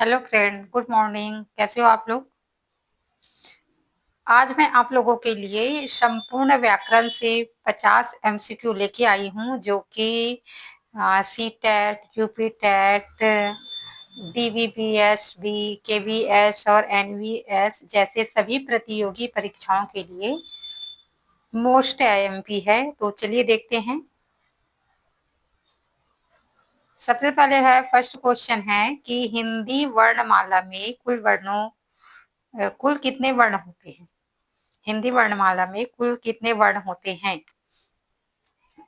Hello friend, good morning. कैसे हो आप लोग? आज मैं आप लोगों के लिए संपूर्ण व्याकरण से 50 एमसीक्यू लेके आई हूँ, जो कि सी टेट, यूपी टेट, डीबीबीएस भी, केवीएस और एनवीएस जैसे सभी प्रतियोगी परीक्षाओं के लिए मोस्ट आईएमपी है। तो चलिए देखते हैं। सबसे पहले है, फर्स्ट क्वेश्चन है कि हिंदी वर्णमाला में कुल कितने वर्ण होते हैं? हिंदी वर्णमाला में कुल कितने वर्ण होते हैं?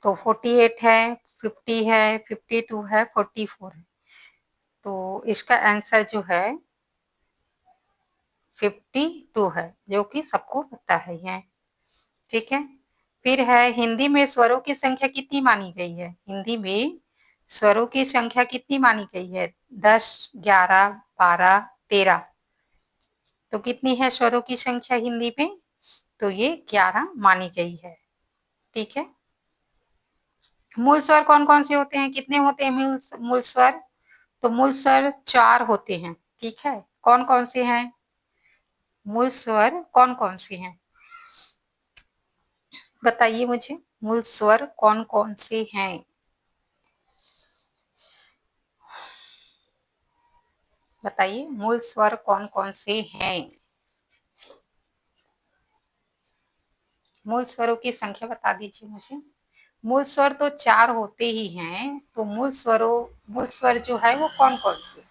तो 48 है, 50 है, 52 है, 44 है। तो इसका आंसर जो है 52 है, जो कि सबको पता है। ठीक है। फिर है, हिंदी में स्वरों की संख्या कितनी मानी गई है? हिंदी में स्वरों की संख्या कितनी मानी गई है? 10, 11, 12, 13। तो कितनी है स्वरों की संख्या हिंदी में? तो ये 11 मानी गई है। ठीक है। मूल स्वर कौन कौन से होते हैं? कितने होते हैं मूल स्वर? तो मूल स्वर 4 होते हैं। ठीक है। कौन कौन से हैं मूल स्वर? कौन कौन से हैं, बताइए मुझे। मूल स्वर कौन कौन से हैं? बताइए, मूल स्वर कौन कौन से हैं? मूल स्वरों की संख्या बता दीजिए मुझे। मूल स्वर तो 4 होते ही हैं, तो मूल स्वर जो है वो कौन कौन से,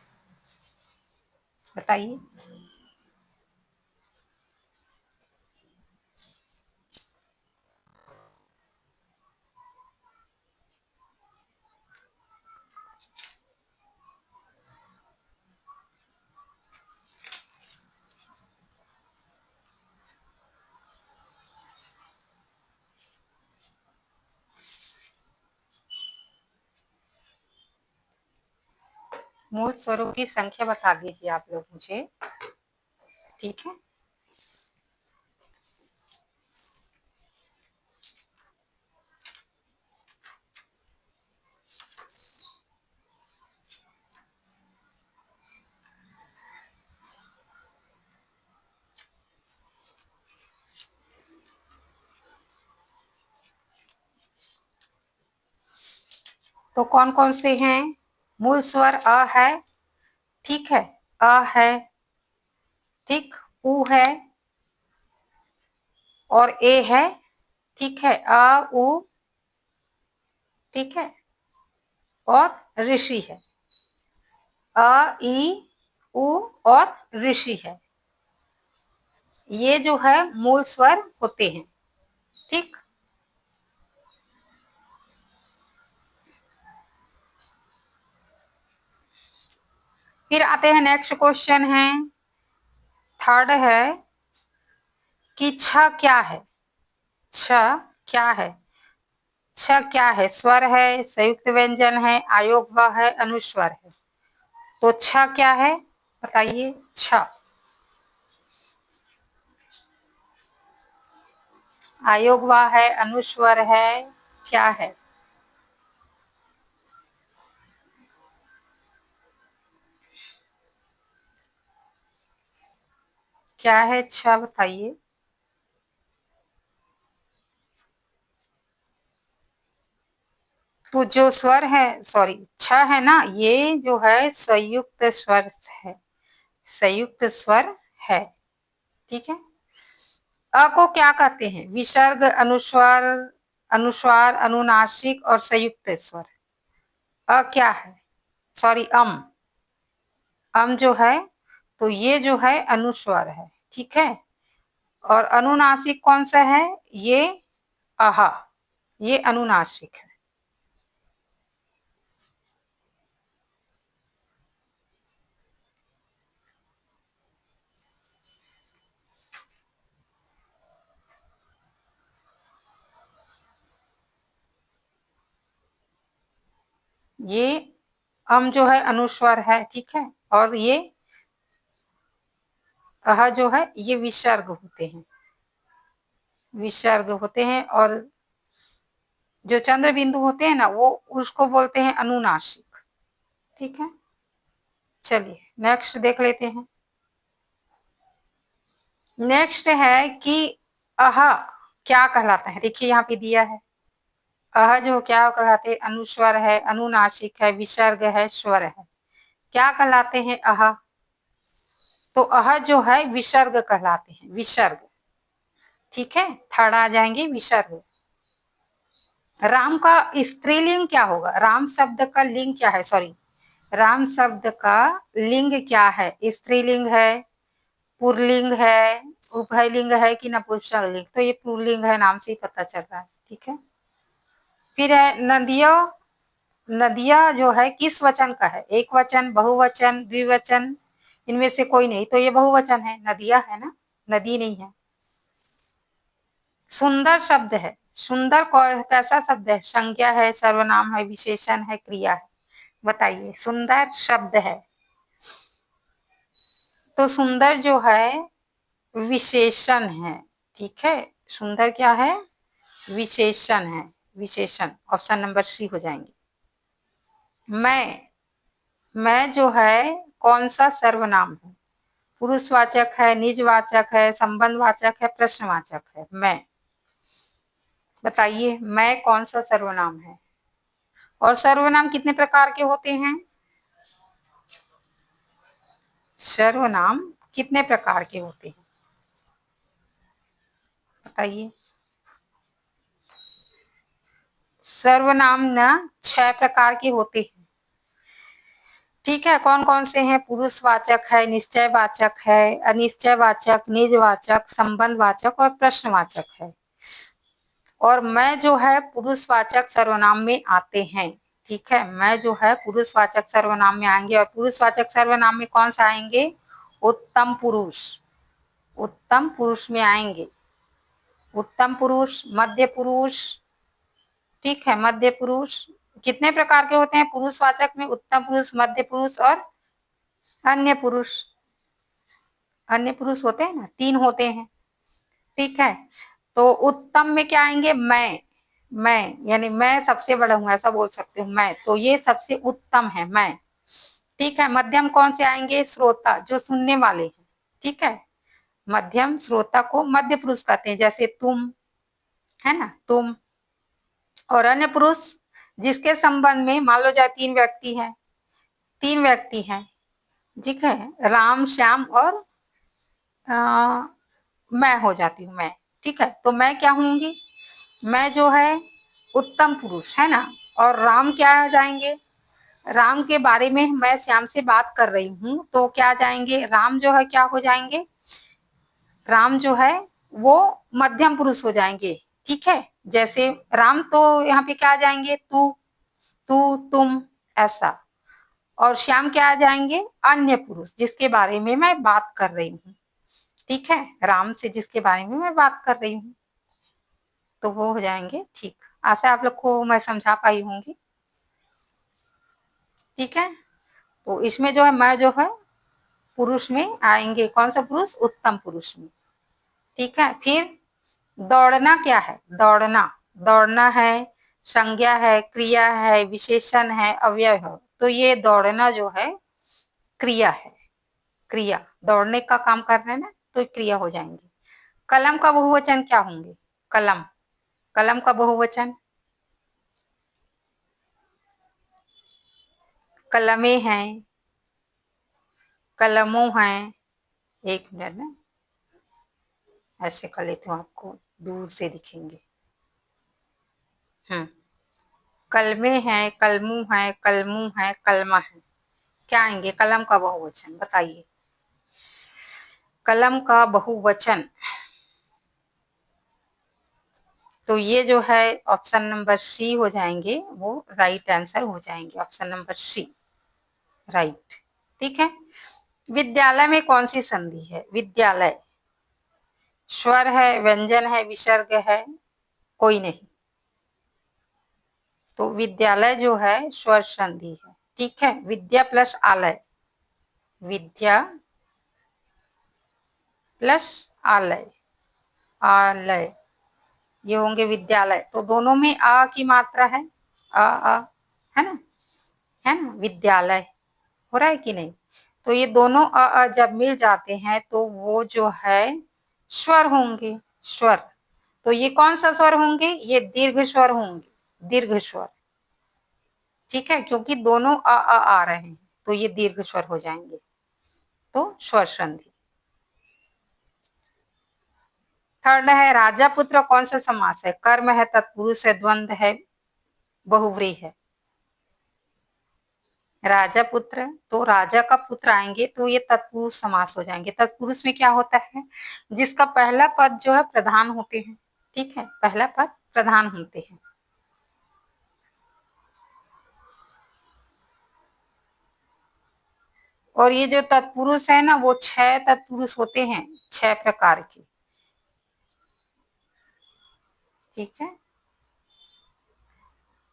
बताइए। मूल स्वरों की संख्या बता दीजिए आप लोग मुझे। ठीक है। तो कौन कौन से हैं? मूल स्वर अ है। ठीक है। अ है। ठीक। उ है और ए है। ठीक है। अ उ। ठीक है। और ऋषि है। अ ई उ और ऋषि है। ये जो है मूल स्वर होते हैं। ठीक। फिर आते हैं, नेक्स्ट क्वेश्चन है, थर्ड है कि छ क्या है? छ क्या है? छ क्या है? स्वर है, संयुक्त व्यंजन है, आयोग व है, अनुस्वर है। तो छ क्या है, बताइए। छ आयोग व है, अनुस्वर है, क्या है? क्या है छ, बताइए। तो जो स्वर है, सॉरी, छ है ना, ये जो है संयुक्त स्वर है। संयुक्त स्वर है। ठीक है। अ को क्या कहते हैं? विसर्ग, अनुस्वर, अनुस्वार, अनुनासिक और संयुक्त स्वर। अ क्या है? सॉरी, जो है, तो ये जो है अनुस्वर है। ठीक है। और अनुनासिक कौन सा है? ये अहा, ये अनुनासिक है। ये जो है अनुस्वर है। ठीक है। और ये अह जो है ये विसर्ग होते हैं। विसर्ग होते हैं। और जो चंद्र बिंदु होते हैं ना, वो उसको बोलते हैं अनुनासिक। ठीक है। चलिए। नेक्स्ट देख लेते हैं। नेक्स्ट है कि अह क्या कहलाता है। देखिए यहाँ पे दिया है अह जो क्या कहलाते हैं, अनुस्वर है, अनुनासिक है, विसर्ग है, स्वर है। क्या कहलाते हैं अह? तो अह जो है विसर्ग कहलाते हैं, विसर्ग। ठीक है, थर्ड आ जाएंगे विसर्ग। राम का स्त्रीलिंग क्या होगा? राम शब्द का लिंग क्या है? सॉरी, राम शब्द का लिंग क्या है? स्त्रीलिंग है, पुल्लिंग है, उभयलिंग है कि नपुंसकलिंग? तो ये पुल्लिंग है, नाम से ही पता चल रहा है। ठीक है, फिर है नदियों। नदिया जो है किस वचन का है? एक वचन, बहुवचन, द्विवचन? इनमें से कोई नहीं, तो ये बहुवचन है, नदिया है ना, नदी नहीं है। सुंदर शब्द है। सुंदर कैसा शब्द है? संज्ञा है, सर्वनाम है, विशेषण है, क्रिया है? बताइए, सुंदर शब्द है तो सुंदर जो है विशेषण है। ठीक है, सुंदर क्या है? विशेषण है, विशेषण। ऑप्शन नंबर सी हो जाएंगे। मैं जो है कौन सा सर्वनाम है? पुरुषवाचक है, निजवाचक है, संबंधवाचक है, प्रश्नवाचक है? मैं, बताइए मैं कौन सा सर्वनाम है? और सर्वनाम कितने प्रकार के होते हैं? सर्वनाम कितने प्रकार के होते हैं बताइए? सर्वनाम ना 6 प्रकार के होते हैं। ठीक है, कौन कौन से हैं? पुरुषवाचक है, निश्चयवाचक है, अनिश्चयवाचक, निजवाचक, संबंधवाचक और प्रश्नवाचक है। और मैं जो है पुरुषवाचक सर्वनाम में आते हैं। ठीक है, मैं जो है पुरुषवाचक सर्वनाम में आएंगे। और पुरुषवाचक सर्वनाम में कौन सा आएंगे? उत्तम पुरुष, उत्तम पुरुष में आएंगे। उत्तम पुरुष, मध्य पुरुष। ठीक है, मध्य पुरुष कितने प्रकार के होते हैं पुरुषवाचक में? उत्तम पुरुष, मध्य पुरुष और अन्य पुरुष। अन्य पुरुष होते हैं ना, 3 होते हैं। ठीक है, तो उत्तम में क्या आएंगे? मैं यानी मैं सबसे बड़ा हूं, ऐसा बोल सकते हो मैं, तो ये सबसे उत्तम है मैं। ठीक है, मध्यम कौन से आएंगे? श्रोता, जो सुनने वाले हैं। ठीक है, मध्यम श्रोता को मध्य पुरुष कहते हैं, जैसे तुम, है ना, तुम। और अन्य पुरुष जिसके संबंध में मान लो जाए 3 व्यक्ति हैं, 3 व्यक्ति हैं। ठीक है, राम, श्याम और मैं हो जाती हूँ मैं। ठीक है, तो मैं क्या होंगी? मैं जो है उत्तम पुरुष, है ना। और राम क्या आ जाएंगे? राम के बारे में मैं श्याम से बात कर रही हूँ, तो क्या जाएंगे? राम जो है क्या हो जाएंगे? राम जो है वो मध्यम पुरुष हो जाएंगे। ठीक है, जैसे राम तो यहाँ पे क्या आ जाएंगे? तू, तू, तुम, ऐसा। और श्याम क्या आ जाएंगे? अन्य पुरुष, जिसके बारे में मैं बात कर रही हूँ। ठीक है, राम से जिसके बारे में मैं बात कर रही हूँ, तो वो हो जाएंगे। ठीक, आशा आप लोग को मैं समझा पाई होंगी। ठीक है, तो इसमें जो है मैं जो है पुरुष में आएंगे। कौन सा पुरुष? उत्तम पुरुष में। ठीक है, फिर दौड़ना क्या है? दौड़ना, दौड़ना है, संज्ञा है, क्रिया है, विशेषण है, अव्यय है। तो ये दौड़ना जो है क्रिया है, क्रिया, दौड़ने का काम कर रहे हैं ना, तो क्रिया हो जाएंगे। कलम का बहुवचन क्या होंगे? कलम, कलम का बहुवचन कलमें हैं, कलमों हैं। एक मिनट ना, ऐसे कर लेती हूँ, आपको दूर से दिखेंगे। कलमें हैं, कलमू है, कलमू है, कलमा है। क्या आएंगे कलम का बहुवचन? बताइए, कलम का बहुवचन। तो ये जो है ऑप्शन नंबर सी हो जाएंगे, वो राइट आंसर हो जाएंगे। Option number C right. ठीक है, विद्यालय में कौन सी संधि है? विद्यालय, स्वर है, व्यंजन है, विसर्ग है? कोई नहीं, तो विद्यालय जो है स्वर संधि है। ठीक है, विद्या प्लस आलय, विद्या प्लस आलय, आलय, ये होंगे विद्यालय। तो दोनों में आ की मात्रा है, आ, है ना, है ना, विद्यालय हो रहा है कि नहीं? तो ये दोनों अ जब मिल जाते हैं तो वो जो है स्वर होंगे, स्वर। तो ये कौन सा स्वर होंगे? ये दीर्घ स्वर होंगे, दीर्घ स्वर। ठीक है, क्योंकि दोनों आ रहे हैं तो ये दीर्घ स्वर हो जाएंगे, तो स्वर संधि। थर्ड है राजा पुत्र, कौन सा समास है? कर्म है, तत्पुरुष है, द्वंद्व है, बहुव्रीहि है। राजा पुत्र, तो राजा का पुत्र आएंगे तो ये तत्पुरुष समास हो जाएंगे। तत्पुरुष में क्या होता है? जिसका पहला पद जो है प्रधान होते हैं। ठीक है, पहला पद प्रधान होते हैं। और ये जो तत्पुरुष है ना, वो 6 तत्पुरुष होते हैं, 6 प्रकार के। ठीक है,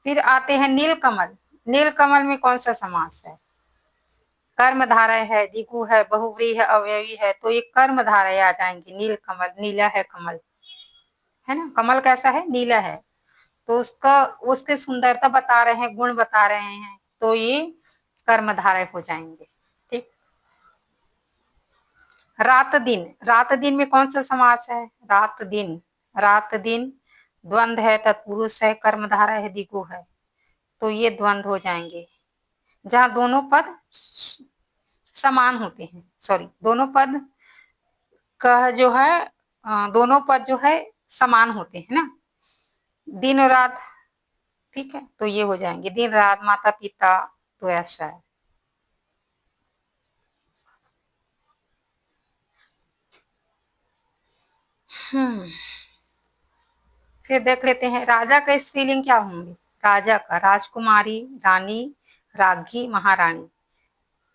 फिर आते हैं नीलकमल। नीलकमल में कौन सा समास है? कर्मधारय है, दिगु है, बहुव्रीहि है, अवयवी है, तो ये कर्मधारय आ जाएंगे। नीलकमल, नीला है कमल, है ना, कमल कैसा है? नीला है, तो उसका उसके सुंदरता बता रहे हैं, गुण बता रहे हैं, तो ये कर्मधारय हो जाएंगे। ठीक। रात दिन, रात दिन में कौन सा समास है? रात दिन, रात दिन द्वंद्व है, तत्पुरुष है, कर्मधारय है, दिगु है, तो ये द्वंद्व हो जाएंगे। जहां दोनों पद समान होते हैं, सॉरी, दोनों पद का जो है दोनों पद जो है समान होते हैं ना, दिन और रात। ठीक है, तो ये हो जाएंगे दिन रात, माता पिता, तो ऐसा है। फिर देख लेते हैं राजा का स्त्रीलिंग क्या होंगे? राजा का राजकुमारी, रानी, राज्ञी, महारानी,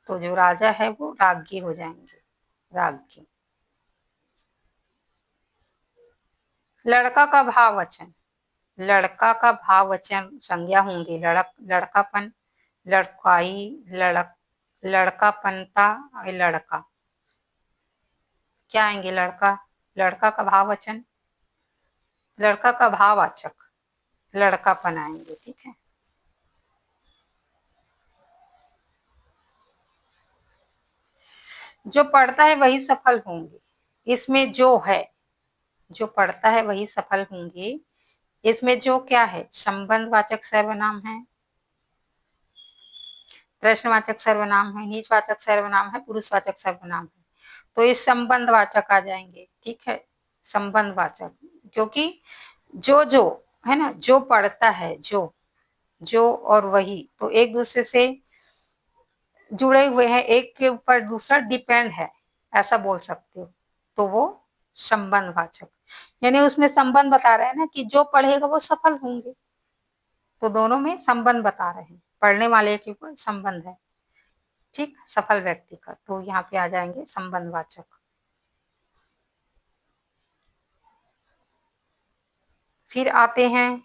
तो जो राजा है वो राज्ञी हो जाएंगे, राज्ञी। लड़का का भाववचन, लड़का का भाववचन संज्ञा होंगे लड़क, लड़कापन, लड़काई, लड़क, लड़कापनता, लड़का। क्या आएंगे? लड़का, लड़का का भाववचन, लड़का का भाववाचक लड़कापन आएंगे। ठीक है, जो पढ़ता है वही सफल होंगे। इसमें जो है, जो पढ़ता है वही सफल होंगे। इसमें जो क्या है? संबंधवाचक सर्वनाम है, प्रश्नवाचक सर्वनाम है, नीचवाचक सर्वनाम है, पुरुषवाचक सर्वनाम है, तो ये संबंधवाचक आ जाएंगे। ठीक है, संबंधवाचक, क्योंकि जो है ना, जो पढ़ता है, जो और वही तो एक दूसरे से जुड़े हुए हैं, एक के ऊपर दूसरा डिपेंड है, ऐसा बोल सकते हो, तो वो संबंधवाचक, यानी उसमें संबंध बता रहे हैं ना कि जो पढ़ेगा वो सफल होंगे, तो दोनों में संबंध बता रहे हैं, पढ़ने वाले के ऊपर संबंध है। ठीक, सफल व्यक्ति का, तो यहाँ पे आ जाएंगे संबंधवाचक। फिर आते हैं,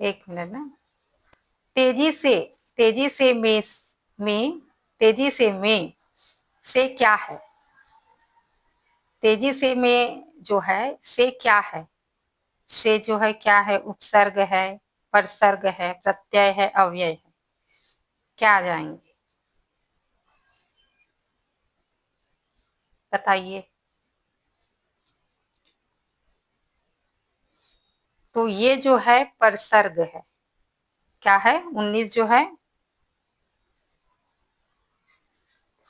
एक मिनट ना, तेजी से, तेजी से में, तेजी से क्या है? तेजी से में जो है से क्या है? से जो है क्या है? उपसर्ग है, परसर्ग है, प्रत्यय है, अव्यय है, क्या आ जाएंगे? बताइए। तो ये जो है परसर्ग है, क्या है? 19 जो है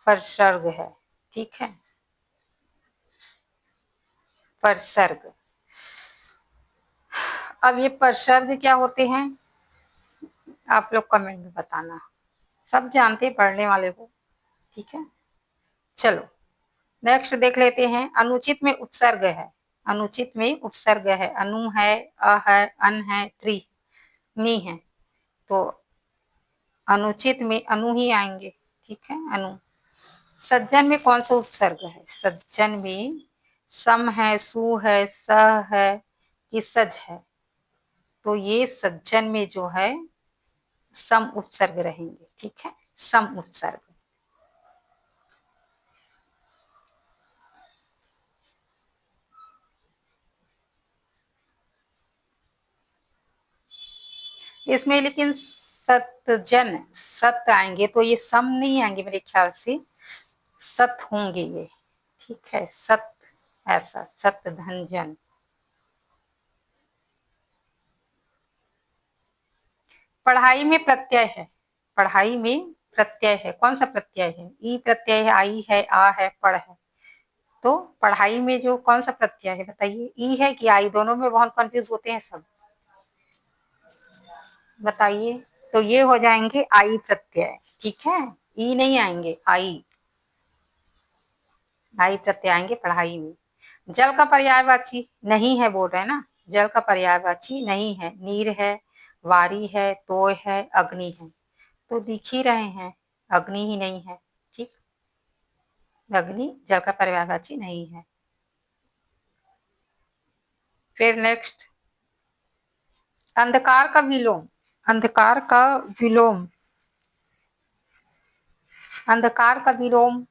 परसर्ग है। ठीक है, परसर्ग। अब ये परसर्ग क्या होते हैं? आप लोग कमेंट में बताना, सब जानते पढ़ने वाले को। ठीक है, चलो नेक्स्ट देख लेते हैं। अनुचित में उपसर्ग है, अनुचित में उपसर्ग है, अनु है, अ है, अन है, त्रि, नी है, तो अनुचित में अनु ही आएंगे। ठीक है, अनु। सज्जन में कौन सा उपसर्ग है? सज्जन में सम है, सु है, स है कि सज है, तो ये सज्जन में जो है सम उपसर्ग रहेंगे। ठीक है, सम उपसर्ग। इसमें लेकिन सतजन, सत आएंगे तो ये सम नहीं आएंगे मेरे ख्याल से, सत होंगे ये, ठीक है, सत, ऐसा सत धन जन। पढ़ाई में प्रत्यय है, पढ़ाई में प्रत्यय है, कौन सा प्रत्यय है? ई प्रत्यय है, आई है, आ है, पढ़ है। तो पढ़ाई में जो कौन सा प्रत्यय है बताइए? ई है कि आई? दोनों में बहुत कंफ्यूज होते हैं सब, बताइए। तो ये हो जाएंगे आई प्रत्यय, ठीक है, ई नहीं आएंगे, आई प्रत्यय आएंगे पढ़ाई में। जल का पर्यायवाची नहीं है बोल रहे हैं ना, जल का पर्यायवाची नहीं है, नीर है, वारी है, तोय है, अग्नि है। तो दिख ही रहे हैं, अग्नि ही नहीं है, ठीक, अग्नि जल का पर्यायवाची नहीं है। फिर नेक्स्ट, अंधकार का विलोम, अंधकार का विलोम, अंधकार का विलोम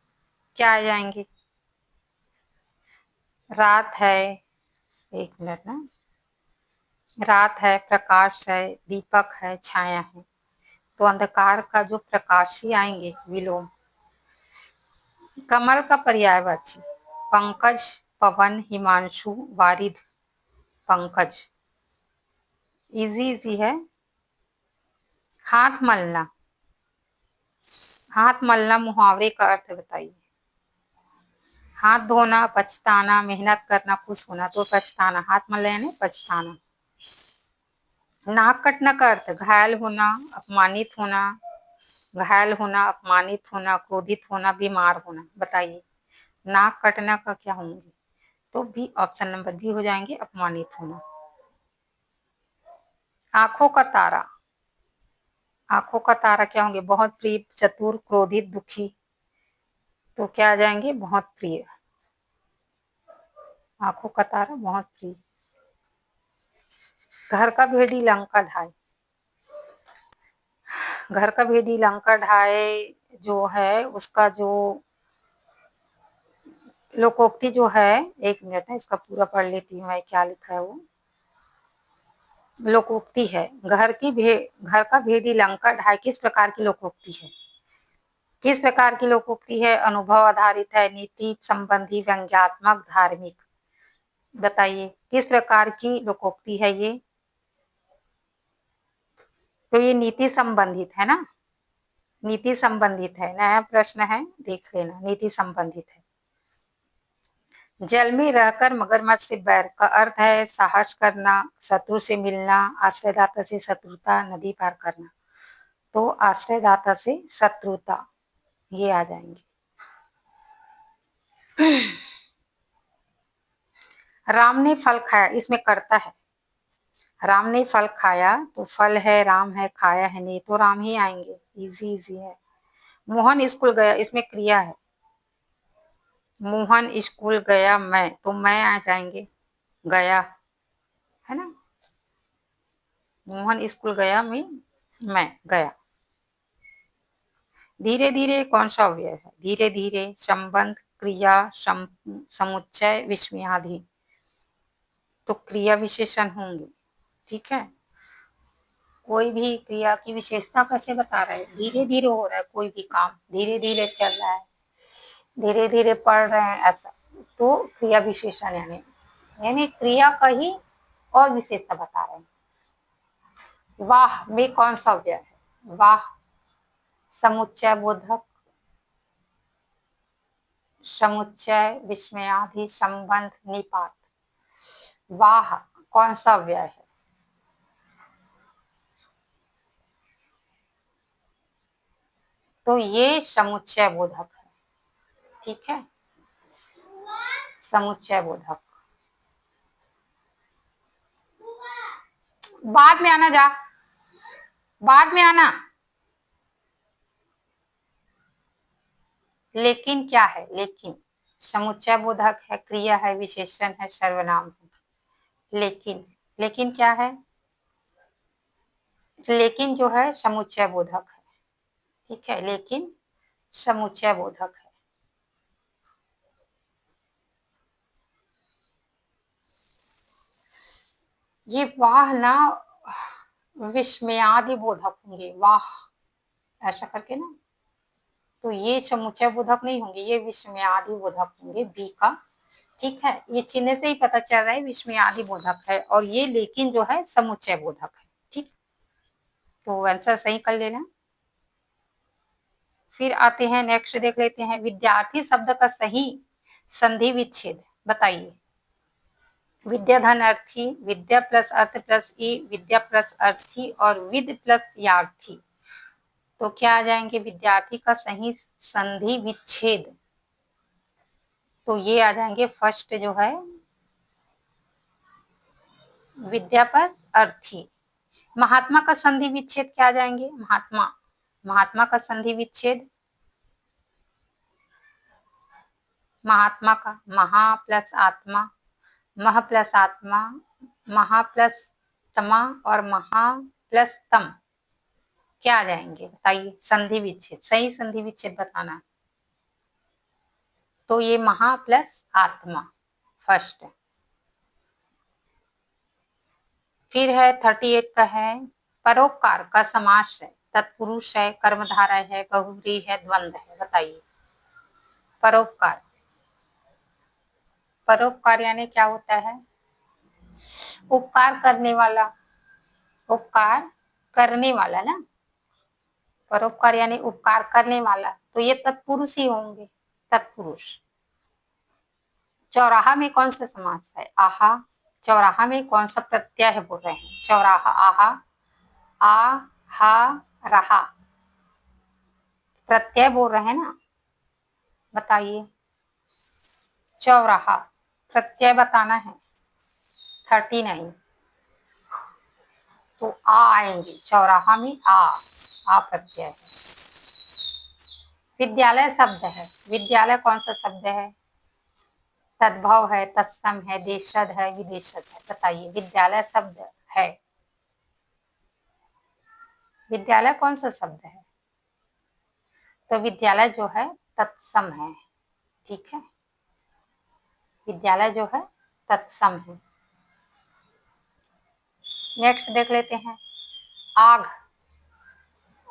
क्या आ जाएंगे? रात है, एक मिनट ना, रात है, प्रकाश है, दीपक है, छाया है। तो अंधकार का जो प्रकाशी आएंगे विलोम। कमल का पर्यायवाची, पंकज, पवन, हिमांशु, वारिध, पंकज, इजी इजी है। हाथ मलना, हाथ मलना मुहावरे का अर्थ बताइए। हाथ धोना, पछताना, मेहनत करना, खुश होना, तो पछताना, हाथ मल यानी पछताना। नाक कटना का अर्थ घायल होना, अपमानित होना, घायल होना, अपमानित होना, क्रोधित होना, बीमार होना। बताइए नाक कटना का क्या होंगे? तो भी ऑप्शन नंबर बी हो जाएंगे, अपमानित होना। आंखों का तारा, आंखों का तारा क्या होंगे? बहुत प्रिय, चतुर, क्रोधित, दुखी। तो क्या आ जाएंगे? बहुत प्रिय, आंखों का तारा बहुत प्रिय। घर का भेदी लंका ढाए, घर का भेदी लंका ढाए जो है उसका जो लोकोक्ति जो है, एक मिनट है, इसका पूरा पढ़ लेती हूँ मैं, क्या लिखा है वो। लोकोक्ति है, घर का भेदी लंका ढाए किस प्रकार की लोकोक्ति है? किस प्रकार की लोकोक्ति है? अनुभव आधारित है, नीति संबंधी, व्यंग्यात्मक, धार्मिक। बताइए किस प्रकार की लोकोक्ति है ये? तो ये नीति संबंधित है ना, नीति संबंधित है, नया प्रश्न है, देख लेना, नीति संबंधित है। जल में रहकर मगरमच्छ से बैर का अर्थ है साहस करना, शत्रु से मिलना, आश्रयदाता से शत्रुता, नदी पार करना। तो आश्रयदाता से शत्रुता ये आ जाएंगे। राम ने फल खाया, इसमें करता है, राम ने फल खाया, तो फल है, राम है, खाया है, नहीं तो राम ही आएंगे, इजी इजी है। मोहन स्कूल गया, इसमें क्रिया है, मोहन स्कूल गया, मैं, तो मैं आ जाएंगे, गया है ना, मोहन स्कूल गया में मैं गया। धीरे धीरे कौन सा अव्यय है? धीरे धीरे, संबंध, क्रिया, समुच्चय, विस्मयादि। तो क्रिया विशेषण होंगे, ठीक है। कोई भी क्रिया की विशेषता कैसे बता रहे हैं? धीरे धीरे हो रहा है कोई भी काम, धीरे धीरे चल रहा है, धीरे धीरे पढ़ रहे हैं, ऐसा। तो क्रिया विशेषण यानी क्रिया का ही और विशेषता बता रहे हैं। वाह में कौन सा अव्यय है? वाह, समुच्चय बोधक, समुच्चय, विस्मयादि, संबंध, निपात। वाह कौन सा अव्यय है? तो ये समुच्चय बोधक है, ठीक है, समुच्चय बोधक। बाद में आना, जा बाद में आना। लेकिन क्या है? लेकिन समुच्चय बोधक है, क्रिया है, विशेषण है, सर्वनाम है। लेकिन, लेकिन क्या है? लेकिन जो है समुच्चय बोधक है, ठीक है, लेकिन समुच्चय बोधक है। ये वाह ना विस्मयादि बोधक होंगे, वाह ऐसा करके ना, तो ये समुच्चय बोधक नहीं होंगे, ये विस्मयादि बोधक होंगे, बी का। ठीक है, ये चिन्ह से ही पता चल रहा है विस्मयादि बोधक है, और ये लेकिन जो है समुच्चय बोधक है। ठीक, तो आंसर सही कर लेना। फिर आते हैं नेक्स्ट, देख लेते हैं विद्यार्थी शब्द का सही संधि विच्छेद बताइए। विद्या धन अर्थी, विद्या प्लस अर्थ प्लस ई, विद्या प्लस अर्थी और विद प्लस यार्थी। तो क्या आ जाएंगे विद्यार्थी का सही संधि विच्छेद? तो ये आ जाएंगे फर्स्ट जो है विद्या पर अर्थी। महात्मा का संधि विच्छेद क्या आ जाएंगे? महात्मा, महात्मा का संधि विच्छेद, महात्मा का महा प्लस आत्मा, मह प्लस आत्मा, महा प्लस तमा और महा प्लस तम, क्या आ जाएंगे बताइए संधि विच्छेद? सही संधि विच्छेद बताना। तो ये महा प्लस आत्मा फर्स्ट। फिर है 38 का है परोपकार का समास है, तत्पुरुष है, कर्मधारय है, बहुव्रीहि है, द्वंद्व है, बताइए। परोपकार, परोपकार यानी क्या होता है? उपकार करने वाला, उपकार करने वाला ना, परोपकार यानी उपकार करने वाला, तो ये तत्पुरुष ही होंगे, तत्पुरुष। चौराहा में कौन सा समास है? आहा। चौराहा में कौन सा प्रत्यय है बोल रहे हैं? चौराहा, आहा, आ हा रहा, प्रत्यय बोल रहे हैं ना, बताइए। चौराहा प्रत्यय बताना है। 39, तो आ आएंगे चौराहा में, आ प्रत्यय है। विद्यालय शब्द है, विद्यालय कौन सा शब्द है? तद्भव है, तत्सम है, देशज है, विदेशज है, बताइए। विद्यालय शब्द है, विद्यालय कौन सा शब्द है? तो विद्यालय जो है तत्सम है, ठीक है, विद्यालय जो है तत्सम है। नेक्स्ट देख लेते हैं आग।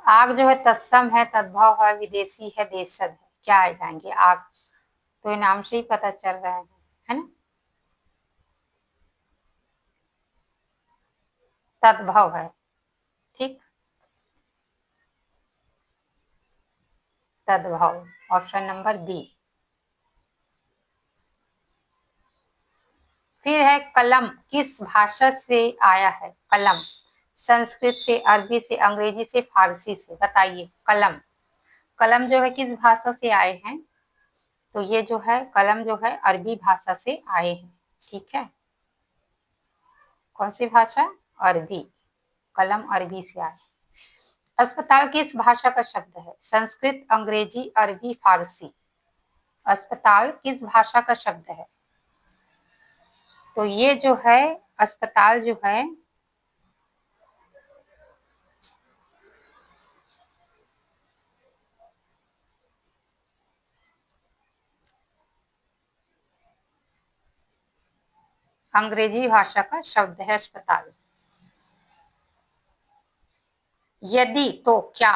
आग जो है तत्सम है, तद्भव है, विदेशी है, देशज है, क्या आ जाएंगे? आग, तो ये नाम से ही पता चल रहा है ना, तद्भव है। ठीक, तद्भव, ऑप्शन नंबर बी। फिर है कलम किस भाषा से आया है? कलम संस्कृत से, अरबी से, अंग्रेजी से, फारसी से, बताइए। कलम, कलम जो है किस भाषा से आए हैं? तो ये जो है कलम जो है अरबी भाषा से आए हैं, ठीक है। कौन सी भाषा? अरबी, कलम अरबी से आए। अस्पताल किस भाषा का शब्द है? संस्कृत, अंग्रेजी, अरबी, फारसी। अस्पताल किस भाषा का शब्द है? तो ये जो है अस्पताल जो है अंग्रेजी भाषा का शब्द है अस्पताल। यदि तो क्या,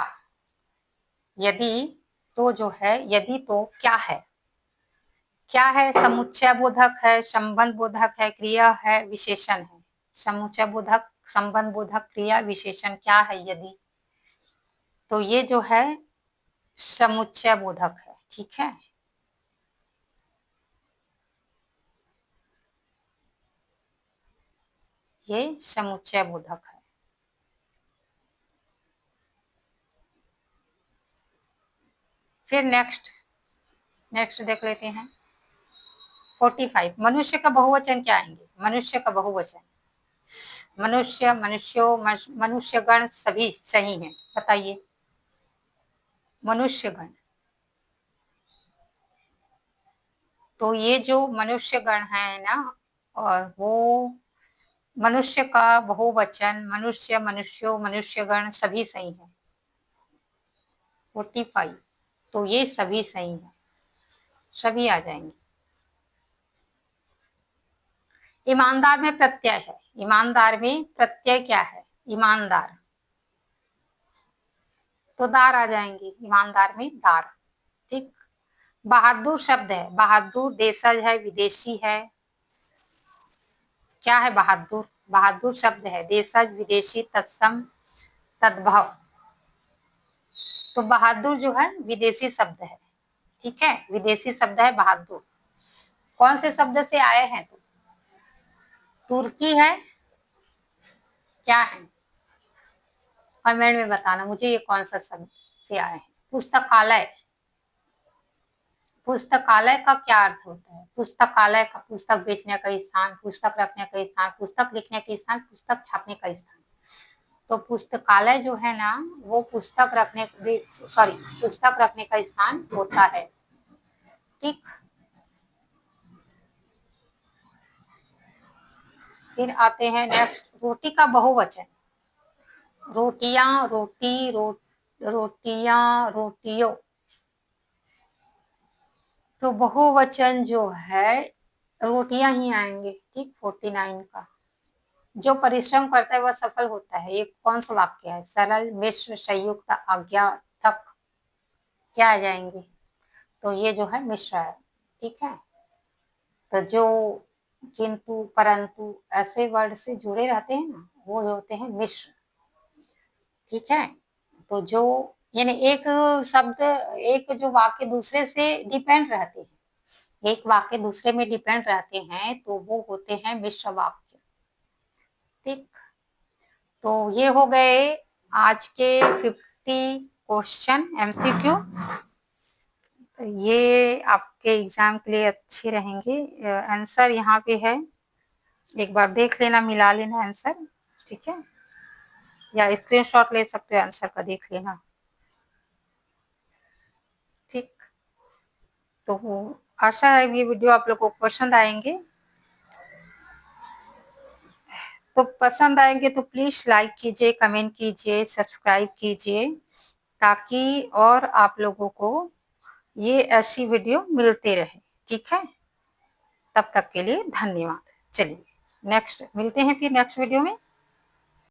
यदि तो जो है, यदि तो क्या है? क्या है? समुच्चय बोधक है, संबंध बोधक है, क्रिया है, विशेषण है। समुच्चय बोधक, संबंध बोधक, क्रिया, विशेषण क्या है यदि? तो ये जो है समुच्चय बोधक है, ठीक है। ये समुच्चय बोधक है। फिर नेक्स्ट, नेक्स्ट देख लेते हैं 45। मनुष्य का बहुवचन क्या आएंगे? मनुष्य का बहुवचन, मनुष्य, मनुष्यों, मनुष्यगण सभी सही हैं, बताइए। मनुष्यगण, तो ये जो मनुष्यगण है ना, और वो मनुष्य का बहुवचन, मनुष्य, मनुष्यों, मनुष्यगण सभी सही है। 45, तो ये सभी सही है, सभी आ जाएंगे। ईमानदार में प्रत्यय है, ईमानदार में प्रत्यय क्या है? ईमानदार, तो दार आ जाएंगे, ईमानदार में दार। ठीक। बहादुर शब्द है, बहादुर देशज है, विदेशी है, क्या है बहादुर? बहादुर शब्द है, देशज, विदेशी, तत्सम, तद्भव। तो बहादुर जो है विदेशी शब्द है, ठीक है, विदेशी शब्द है बहादुर। कौन से शब्द से आए हैं? तो तुर्की है, क्या है? कमेंट में बताना मुझे ये कौन सा शब्द से आए हैं। पुस्तकालय, पुस्तकालय का क्या अर्थ होता है? पुस्तकालय का पुस्तक बेचने का स्थान, पुस्तक रखने का स्थान, पुस्तक लिखने का स्थान, पुस्तक छापने का स्थान। तो पुस्तकालय जो है ना वो पुस्तक रखने का स्थान होता है, ठीक। फिर आते हैं नेक्स्ट, रोटी का बहुवचन। रोटियां, रोटी, रोटियां, रोटियों। तो बहुवचन जो है रोटियां ही आएंगे, ठीक। 49 का, जो परिश्रम करता है वह सफल होता है, ये कौन सा वाक्य है? सरल, मिश्र, संयुक्त, आज्ञार्थक, क्या आ जाएंगे? तो ये जो है मिश्र है, ठीक है। तो जो, किंतु, परंतु ऐसे वर्ड से जुड़े रहते हैं ना वो होते हैं मिश्र, ठीक है। तो जो यानी एक शब्द, एक जो वाक्य दूसरे से डिपेंड रहते हैं, एक वाक्य दूसरे में डिपेंड रहते हैं तो वो होते हैं मिश्र वाक्य, ठीक। तो ये हो गए आज के 50 क्वेश्चन MCQ। ये आपके एग्जाम के लिए अच्छे रहेंगे। आंसर यहाँ पे है, एक बार देख लेना, मिला लेना आंसर, ठीक है, या स्क्रीनशॉट ले सकते हो आंसर का, देख लेना, ठीक। तो आशा है ये वीडियो आप लोगों को पसंद आएंगे। तो पसंद आएंगे तो प्लीज लाइक कीजिए, कमेंट कीजिए, सब्सक्राइब कीजिए, ताकि और आप लोगों को ये ऐसी वीडियो मिलते रहे, ठीक है। तब तक के लिए धन्यवाद। चलिए नेक्स्ट मिलते हैं फिर नेक्स्ट वीडियो में।